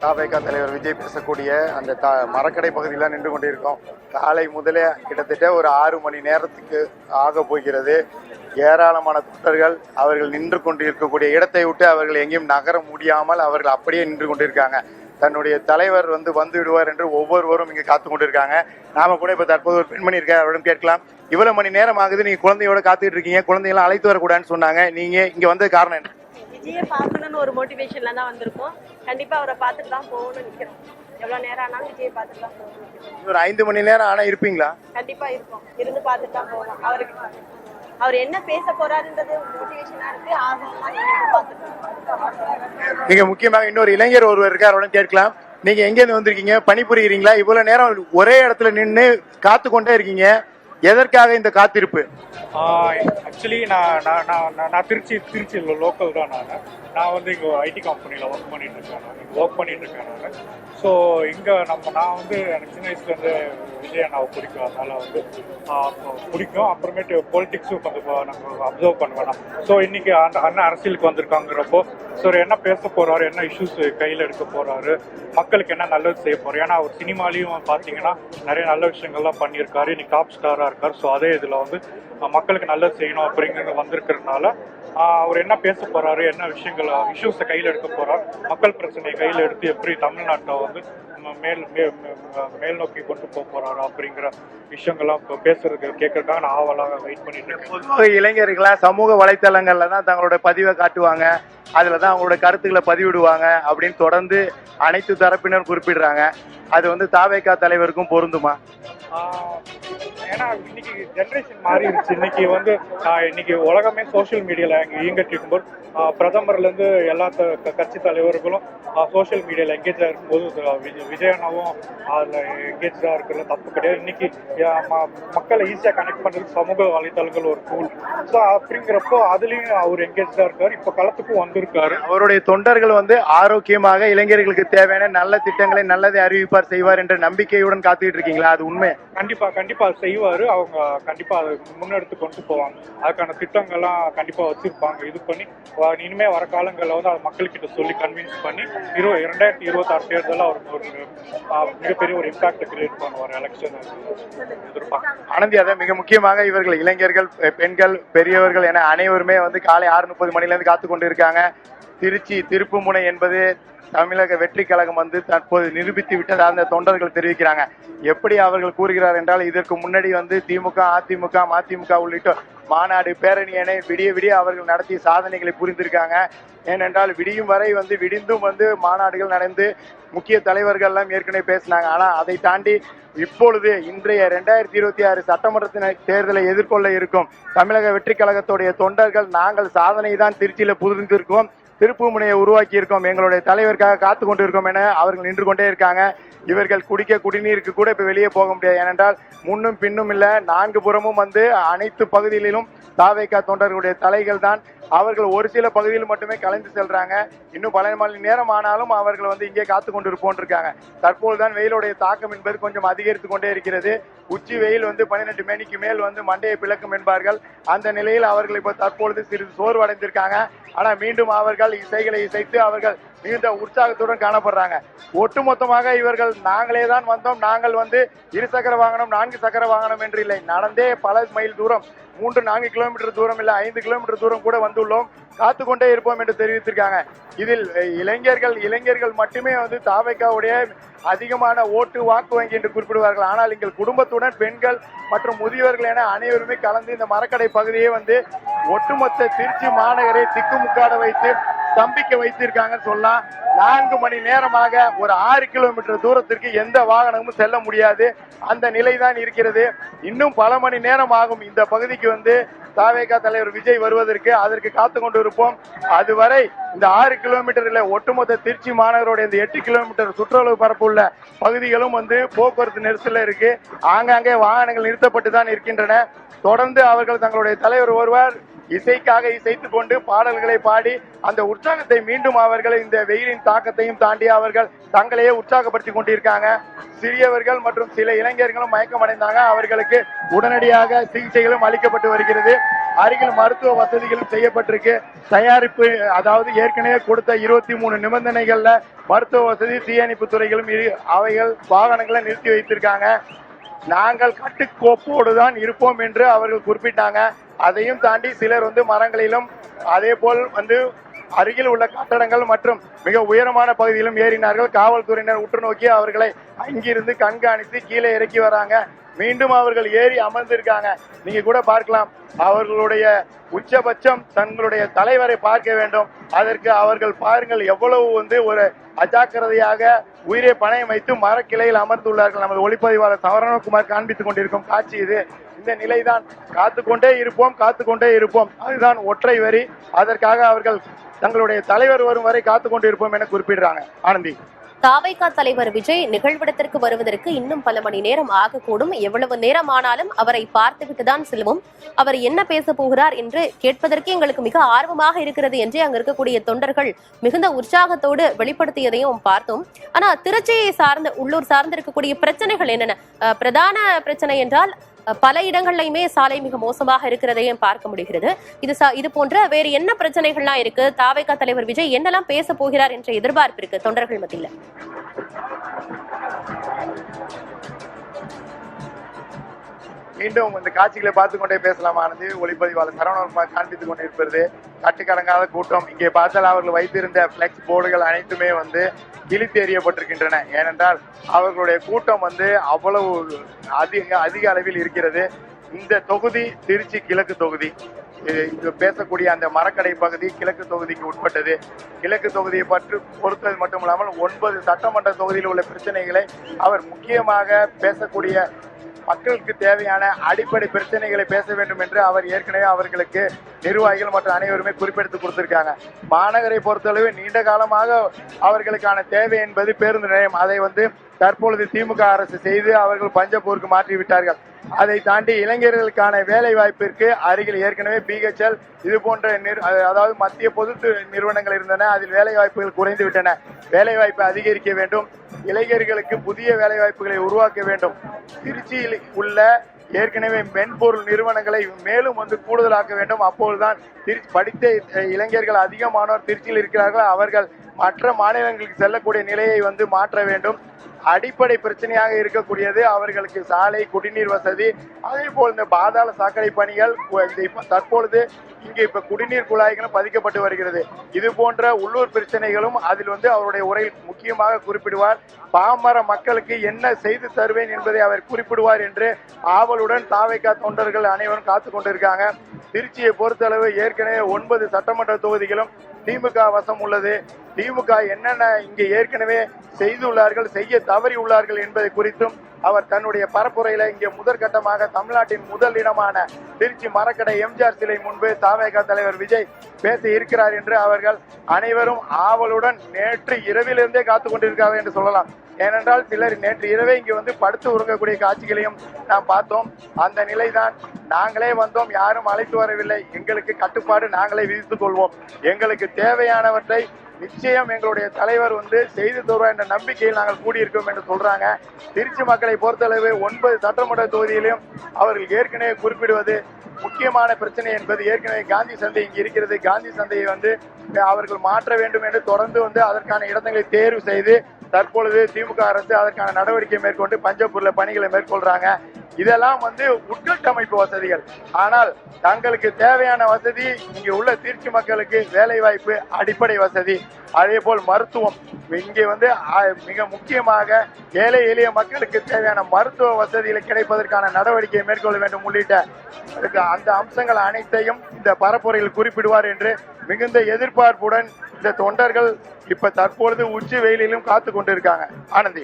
தாவேகா தலைவர் விஜய் பேசக்கூடிய அந்த மரக்கடை பகுதியில் நின்று கொண்டிருக்கோம். காலை முதலே கிட்டத்தட்ட ஒரு 6 மணி நேரத்துக்கு ஆக போகிறது. ஏராளமான தொண்டர்கள் அவர்கள் நின்று கொண்டிருக்கக்கூடிய இடத்தை விட்டு அவர்கள் எங்கேயும் நகர முடியாமல் அவர்கள் அப்படியே நின்று கொண்டிருக்காங்க. தன்னுடைய தலைவர் வந்து விடுவார் என்று ஒவ்வொருவரும் இங்கே காத்து கொண்டிருக்காங்க. நாம கூட இப்ப தற்போது ஒரு பெண்மணி இருக்க அவரிடம் கேட்கலாம். இவ்வளவு மணி நேரம் ஆகுது, நீங்க குழந்தையோட காத்துட்டு இருக்கீங்க, குழந்தைகளை அழைத்து வரக்கூடாதுன்னு சொன்னாங்க, நீங்க இங்க வந்தது காரணம் என்ன? விஜயை பார்க்கணும்னு ஒரு மோட்டிவேஷன்ல தான் வந்திருக்கோம். கண்டிப்பா அவரை பார்த்துட்டு தான் போகணும்னு நிக்கிறோம். எவ்வளவு நேரம் ஆனாலும் விஜயை பார்த்துட்டு தான் போகணும். ஒரு 5 மணி நேரம் ஆனா இருப்பீங்களா? கண்டிப்பா இருக்கும், இருந்து பார்த்துட்டு தான் போகணும். அவர் என்ன பேச போறாருன்றது மோட்டிவேஷனா இருக்கு. நீங்க முக்கியமாக இன்னொரு இளைஞர் ஒருவர் இருக்கார், அவருடன் கேட்கலாம். நீங்க எங்க இருந்து வந்திருக்கீங்க, பணிபுரிகிறீங்களா? இவ்வளவு நேரம் ஒரே இடத்துல நின்று காத்து கொண்டே இருக்கீங்க, எதற்காக இந்த காத்திருப்பு? ஆக்சுவலி நான் திருச்சி லோக்கல் தான். நான் வந்து இங்கே ஐடி கம்பெனியில் ஒர்க் பண்ணிட்டு இருக்கேன் நான். ஸோ இங்கே நான் வந்து எனக்கு சின்ன வயசுலேருந்து விஜய் அண்ணாவை பிடிக்கும், அதனால் வந்து பிடிக்கும். அப்புறமேட்டு பொலிட்டிக்ஸும் கொஞ்சம் நாங்கள் அப்சர்வ் பண்ணுவேன். ஸோ இன்னைக்கு அண்ணன் அரசியலுக்கு வந்திருக்காங்கிறப்போ ஸோ என்ன பேச போகிறாரு, என்ன இஷ்யூஸ் கையில் எடுக்க போகிறாரு, மக்களுக்கு என்ன நல்லது செய்ய போகிறாரு. ஏன்னா அவர் சினிமாலையும் பார்த்தீங்கன்னா நிறைய நல்ல விஷயங்கள்லாம் பண்ணியிருக்காரு, இன்னைக்கு டாப் ஸ்டாராக இருக்கார். ஸோ அதே இதில் வந்து மக்களுக்கு நல்லது செய்யணும் அப்படிங்கிறது வந்திருக்கிறதுனால அவர் என்ன பேச போறாரு, என்ன விஷயங்கள் இஷ்யூஸை கையில் எடுக்க போறார், மக்கள் பிரச்சனையை கையில் எடுத்து எப்படி தமிழ்நாட்டை வந்து மேல் நோக்கி கொண்டு போக போறாரு அப்படிங்கிற விஷயங்கள்லாம் பேசுறதுக்கு கேட்கறதுக்காக நான் ஆவலாக வெயிட் பண்ணிட்டு இருக்கேன். பொதுவாக இளைஞர்களா சமூக வலைத்தளங்கள்ல தான் தங்களோட பதிவை காட்டுவாங்க, அதுலதான் அவங்களோட கருத்துக்களை பதிவிடுவாங்க அப்படின்னு தொடர்ந்து அனைத்து தரப்பினரும் குறிப்பிடுறாங்க. அது வந்து தாவேகா தலைவருக்கும் பொருந்துமா? ஏன்னா இன்னைக்கு ஜென்ரேஷன் மாறிடுச்சு. இன்னைக்கு உலகமே சோசியல் மீடியால இயங்கிட்டு இருக்கும்போது பிரதமர்ல இருந்து எல்லா கட்சி தலைவர்களும் சோசியல் மீடியால எங்கேஜா இருக்கும்போது விஜய் அண்ணாவும் அதுல எங்கேஜா இருக்கிறது தப்பு கிடையாது. இன்னைக்கு மக்களை ஈஸியா கனெக்ட் பண்றதுக்கு சமூக வலைதளங்கள் ஒரு டூல். ஸோ அப்படிங்கிறப்போ அதுலயும் அவர் எங்கேஜா இருக்காரு, இப்ப களத்துக்கும் வந்திருக்காரு. அவருடைய தொண்டர்கள் வந்து ஆரோக்கியமாக இளைஞர்களுக்கு தேவையான நல்ல திட்டங்களை நல்லதை அறிவிப்பார், செய்வார் என்ற நம்பிக்கையுடன் காத்துக்கிட்டு இருக்கீங்களா? அது உண்மை? கண்டிப்பா செய்வாரு. அவங்க கண்டிப்பா அதை முன்னெடுத்து கொண்டு போவாங்க. அதுக்கான திட்டங்கள்லாம் கண்டிப்பா வச்சிருப்பாங்க. இது பண்ணி இனிமே வர காலங்களில் வந்து அதை மக்கள்கிட்ட சொல்லி கன்வின்ஸ் பண்ணி 2026 தேர்தலில் அவருக்கு ஒரு மிகப்பெரிய ஒரு இம்பாக்ட் கிரியேட் பண்ணுவார் எலெக்ஷன் எதிர்பார்க்க. ஆனந்தி, அதை மிக முக்கியமாக இவர்கள் இளைஞர்கள், பெண்கள், பெரியவர்கள் என அனைவருமே வந்து காலை 6:30 மணிலேருந்து காத்து கொண்டு இருக்காங்க. திருச்சி திருப்புமுனை என்பது தமிழக வெற்றி கழகம் வந்து தற்போது நிரூபித்து விட்டதாக அந்த தொண்டர்கள் தெரிவிக்கிறாங்க. எப்படி அவர்கள் கூறுகிறார் என்றால், இதற்கு முன்னாடி வந்து திமுக, அதிமுக, மதிமுக உள்ளிட்ட மாநாடு, பேரணி என விடிய அவர்கள் நடத்திய சாதனைகளை புரிந்திருக்காங்க. ஏனென்றால் விடியும் வரை வந்து விடிந்தும் வந்து மாநாடுகள் நடந்து முக்கிய தலைவர்கள் எல்லாம் ஏற்கனவே பேசினாங்க. ஆனா அதை தாண்டி இப்பொழுது இன்றைய 2026 சட்டமன்ற தேர்தலை எதிர்கொள்ள இருக்கும் தமிழக வெற்றி கழகத்துடைய தொண்டர்கள் நாங்கள் சாதனை தான் திருச்சியில புரிந்திருக்கோம், திருப்புமுனையை உருவாக்கி இருக்கோம், எங்களுடைய தலைவருக்காக காத்து கொண்டிருக்கோம் என அவர்கள் நின்று கொண்டே இருக்காங்க. இவர்கள் குடிக்க குடிநீருக்கு கூட இப்ப வெளியே போக முடியாது. ஏனென்றால் முன்னும் பின்னும் இல்ல, 4 புறமும் வந்து அனைத்து பகுதிகளிலும் தாவேகா தொண்டர்களுடைய தலைகள் தான். அவர்கள் ஒரு சில பகுதியில் மட்டுமே கலைந்து செல்றாங்க. இன்னும் பல மணி நேரம் ஆனாலும் அவர்கள் வந்து இங்கே காத்து கொண்டிருப்போம் இருக்காங்க. தற்போதுதான் வெயிலுடைய தாக்கம் என்பது கொஞ்சம் அதிகரித்து கொண்டே இருக்கிறது. உச்சி வெயில் வந்து 12 மணிக்கு மேல் வந்து மண்டையை பிளக்கும் என்பார்கள். அந்த நிலையில் அவர்கள் இப்ப தற்பொழுது சிறிது சோர்வடைந்திருக்காங்க. ஆனா மீண்டும் அவர்கள் இசைகளை இசைத்து அவர்கள் மிகுந்த உற்சாகத்துடன் காணப்படுறாங்க. ஒட்டுமொத்தமாக இவர்கள் நாங்களே தான் வந்தோம், நாங்கள் வந்து 2 சக்கர வாகனம் 4 சக்கர வாகனம் என்று இல்லை, நடந்தே பல மைல் தூரம், 3-4 கிலோமீட்டர் தூரம் இல்ல 5 கிலோமீட்டர் தூரம் கூட வந்துள்ளோம், காத்து கொண்டே இருப்போம் என்று தெரிவித்திருக்காங்க. இதில் இளைஞர்கள் மட்டுமே வந்து தாவேகாவுடைய அதிகமான ஓட்டு வாக்கு வங்கி என்று குறிப்பிடுவார்கள். ஆனால் எங்கள் குடும்பத்துடன் பெண்கள் மற்றும் முதியவர்கள் என அனைவருமே கலந்து இந்த மரக்கடை பகுதியை வந்து ஒட்டுமொத்த திருச்சி மாநகரை திக்குமுக்காட வைத்து ஸ்தம்பிக்க வைத்திருக்காங்கன்னு சொல்லலாம். 4 மணி நேரமாக ஒரு 6 கிலோமீட்டர் தூரத்திற்கு எந்த வாகனமும் செல்ல முடியாது, அந்த நிலைதான் இருக்கிறது. இன்னும் பல மணி நேரம் ஆகும் இந்த பகுதிக்கு வந்து தாவேகா தலைவர் விஜய் வருவதற்கு. அதற்கு காத்து கொண்டு இருப்போம். அதுவரை இந்த 6 கிலோமீட்டர்ல ஒட்டுமொத்த திருச்சி மாநகரோட இந்த 8 கிலோமீட்டர் சுற்றளவு பரப்பு உள்ள பகுதிகளும் வந்து போக்குவரத்து நெரிசல்ல இருக்கு. ஆங்காங்கே வாகனங்கள் நிறுத்தப்பட்டு தான் இருக்கின்றன. தொடர்ந்து அவர்கள் தங்களுடைய தலைவர் ஒருவர் இசைக்காக இசைத்துக் கொண்டு பாடல்களை பாடி அந்த உற்சாகத்தை மீண்டும் அவர்கள் இந்த வெயிலின் தாக்கத்தையும் தாண்டி அவர்கள் தங்களையே உற்சாகப்படுத்திக் கொண்டிருக்காங்க. சிறியவர்கள் மற்றும் சில இளைஞர்களும் மயக்கம் அடைந்தாங்க. அவர்களுக்கு உடனடியாக சிகிச்சைகளும் அளிக்கப்பட்டு வருகிறது. அருகில் மருத்துவ வசதிகளும் செய்யப்பட்டிருக்கு. தயாரிப்பு அதாவது ஏற்கனவே கொடுத்த 23 நிபந்தனைகள்ல மருத்துவ வசதி, தீயணைப்பு துறைகளும் அவைகள் வாகனங்களை நிறுத்தி வைத்திருக்காங்க. நாங்கள் கட்டுக்கோப்போடு தான் இருப்போம் என்று அவர்கள் குறிப்பிட்டாங்க. அதையும் தாண்டி சிலர் மரங்களிலும் அதே போல் அருகில் உள்ள கட்டடங்கள் மற்றும் மிக உயரமான பகுதியிலும் ஏறினார்கள். காவல்துறையினர் உற்று நோக்கி அவர்களை அங்கிருந்து கண்காணித்து கீழே இறக்கி வராங்க. மீண்டும் அவர்கள் ஏறி அமர்ந்திருக்காங்க. நீங்க கூட பார்க்கலாம், அவர்களுடைய உச்சபட்சம் தங்களுடைய தலைவரை பார்க்க வேண்டும். அதற்கு அவர்கள் பாருங்கள் எவ்வளவு ஒரு அஜாக்கிரதையாக உயிரை பணயம் வைத்து மரக்கிளையில் அமர்ந்துள்ளார்கள். நமது ஒளிப்பதிவாளர் சரவணகுமார் காண்பித்துக் கொண்டிருக்கும் காட்சி இது. இந்த நிலைதான். காத்துக்கொண்டே இருப்போம். அதுதான் ஒற்றை வரி. அதற்காக அவர்கள் தங்களுடைய தலைவர் வரும் வரை காத்துக்கொண்டு இருப்போம் என குறிப்பிடுறாங்க. ஆனந்தி, தாவைக்கா தலைவர் விஜய் நிகழ்விடத்திற்கு வருவதற்கு இன்னும் பல மணி நேரம் ஆகக்கூடும். எவ்வளவு நேரம் ஆனாலும் அவரை பார்த்துவிட்டுதான் செல்வோம். அவர் என்ன பேச போகிறார் என்று கேட்பதற்கு எங்களுக்கு மிக ஆர்வமாக இருக்கிறது என்று அங்க இருக்கக்கூடிய தொண்டர்கள் மிகுந்த உற்சாகத்தோடு வெளிப்படுத்தியதையும் பார்த்தோம். ஆனா திருச்சியை சார்ந்த உள்ளூர் சார்ந்து இருக்கக்கூடிய பிரச்சனைகள் என்னென்ன? பிரதான பிரச்சனை என்றால் பல இடங்கள்லயுமே சாலை மிக மோசமாக இருக்கிறதையும் பார்க்க முடிகிறது. இது போன்ற வேறு என்ன பிரச்சனைகள்லாம் இருக்கு? தாவைக்கா தலைவர் விஜய் என்னெல்லாம் பேச போகிறார் என்ற எதிர்பார்ப்பு இருக்கு தொண்டர்கள் மத்தியில. மீண்டும் இந்த காட்சிகளை பார்த்துக் கொண்டே பேசலாம். ஆனந்தி, ஒளிப்பதிவாளர் சரவணகுமார் காண்பித்துக் கொண்டிருப்பது கட்டுக்கடங்காத கூட்டம். இங்கே பார்த்தால் அவர்கள் வைத்திருந்த பிளெக்ஸ் போர்டுகள் அனைத்துமே கிழித்து எறியப்பட்டிருக்கின்றன. ஏனென்றால் அவர்களுடைய கூட்டம் அவ்வளவு அதிக அளவில் இருக்கிறது. இந்த தொகுதி திருச்சி கிழக்கு தொகுதி. இங்கு பேசக்கூடிய அந்த மரக்கடை பகுதி கிழக்கு தொகுதிக்கு உட்பட்டது. கிழக்கு தொகுதியை பொறுத்தது மட்டுமில்லாமல் 9 சட்டமன்ற தொகுதியில் உள்ள பிரச்சனைகளை அவர் முக்கியமாக பேசக்கூடிய மக்களுக்கு தேவையான அடிப்படை பிரச்சனைகளை பேச வேண்டும் என்று அவர் ஏற்கனவே அவர்களுக்கு நிர்வாகிகள் மற்றும் அனைவருமே குறிப்பெடுத்து கொடுத்திருக்காங்க. மாநகரை பொறுத்தளவு நீண்ட காலமாக அவர்களுக்கான தேவை என்பது பேருந்து நிலையம். அதை தற்பொழுது திமுக அரசு செய்து அவர்கள் பஞ்சப்பூருக்கு மாற்றிவிட்டார்கள். அதை தாண்டி இளைஞர்களுக்கான வேலை வாய்ப்பிற்கு அருகில் ஏற்கனவே BHL இது போன்ற அதாவது மத்திய பொது நிறுவனங்கள் இருந்தன. அதில் வேலை வாய்ப்புகள் குறைந்து விட்டன. வேலை வாய்ப்பை அதிகரிக்க வேண்டும். இளைஞர்களுக்கு புதிய வேலை வாய்ப்புகளை உருவாக்க வேண்டும். திருச்சியில் உள்ள ஏற்கனவே மென்பொருள் நிறுவனங்களை மேலும் கூடுதலாக்க வேண்டும். அப்போதுதான் படித்த இளைஞர்கள் அதிகமானோர் திருச்சியில் இருக்கிறார்கள். அவர்கள் மற்ற மாநிலங்களுக்கு செல்லக்கூடிய நிலையை மாற்ற வேண்டும். அடிப்படை பிரச்சனையாக இருக்கக்கூடியது அவர்களுக்கு சாலை, குடிநீர் வசதி, அதே போல் இந்த பாதாள சாக்கடை பணிகள். தற்பொழுது இங்கே குடிநீர் குழாய்களும் பதிக்கப்பட்டு வருகிறது. இது போன்ற உள்ளூர் பிரச்சனைகளும் அதில் அவருடைய உரையில் முக்கியமாக குறிப்பிடுவார். பாமர மக்களுக்கு என்ன செய்து தருவேன் என்பதை அவர் குறிப்பிடுவார் என்று ஆவலுடன் தாவைக்கா தொண்டர்கள் அனைவரும் காத்துக் கொண்டிருக்காங்க. திருச்சியை பொறுத்தளவு ஏற்கனவே 9 சட்டமன்ற தொகுதிகளும் திமுக வசம் உள்ளது. திமுக என்னென்ன இங்கே ஏற்கனவே செய்துள்ளார்கள், செய்ய தவறி உள்ளார்கள் என்பதை குறித்தும் அவர் தன்னுடைய பரப்புரையில இங்கே முதற்கட்டமாக தமிழ்நாட்டின் முதல் இடமான திருச்சி மரக்கடை எம்ஜிஆர் சிலை முன்பு தாவேகா தலைவர் விஜய் பேச இருக்கிறார் என்று அவர்கள் அனைவரும் ஆவலுடன் நேற்று இரவிலிருந்தே காத்துக் கொண்டிருக்கிறார்கள் என்று சொல்லலாம். ஏனென்றால் சிலர் நேற்று இரவே இங்கே படுத்து உறங்கக்கூடிய காட்சிகளையும் நாம் பார்த்தோம். அந்த நிலைதான். நாங்களே வந்தோம், யாரும் அழைத்து வரவில்லை. எங்களுக்கு கட்டுப்பாடு நாங்களே விதித்துக் கொள்வோம். எங்களுக்கு தேவையானவற்றை நிச்சயம் எங்களுடைய தலைவர் செய்து தருவார் என்ற நம்பிக்கையில் நாங்கள் கூடியிருக்கோம் என்று சொல்றாங்க. திருச்சி மக்களை பொறுத்தளவு 9 சட்டமன்ற தொகுதியிலும் அவர்கள் ஏற்கனவே குறிப்பிடுவது முக்கியமான பிரச்சனை என்பது ஏற்கனவே காந்தி சந்தை இங்கு இருக்கிறது. காந்தி சந்தையை அவர்கள் மாற்ற வேண்டும் என்று தொடர்ந்து அதற்கான இடங்களை தேர்வு செய்து தற்பொழுது திமுக அரசு அதற்கான நடவடிக்கை மேற்கொண்டு பஞ்சப்பூர்ல பணிகளை மேற்கொள்றாங்க. இதெல்லாம் உட்கட்டமைப்பு வசதிகள். ஆனால் தங்களுக்கு தேவையான வசதி இங்கே உள்ள திருச்சி மக்களுக்கு வேலை வாய்ப்பு, அடிப்படை வசதி, அதே போல் மருத்துவம். இங்கே மிக முக்கியமாக ஏழை எளிய மக்களுக்கு தேவையான மருத்துவ வசதிகளை கிடைப்பதற்கான நடவடிக்கையை மேற்கொள்ள வேண்டும் உள்ளிட்ட அந்த அம்சங்கள் அனைத்தையும் இந்த பரப்புரையில் குறிப்பிடுவார் என்று மிகுந்த எதிர்பார்ப்புடன் இந்த தொண்டர்கள் இப்ப தற்பொழுது உச்சி வெயிலிலும் காத்து கொண்டிருக்காங்க. ஆனந்தி.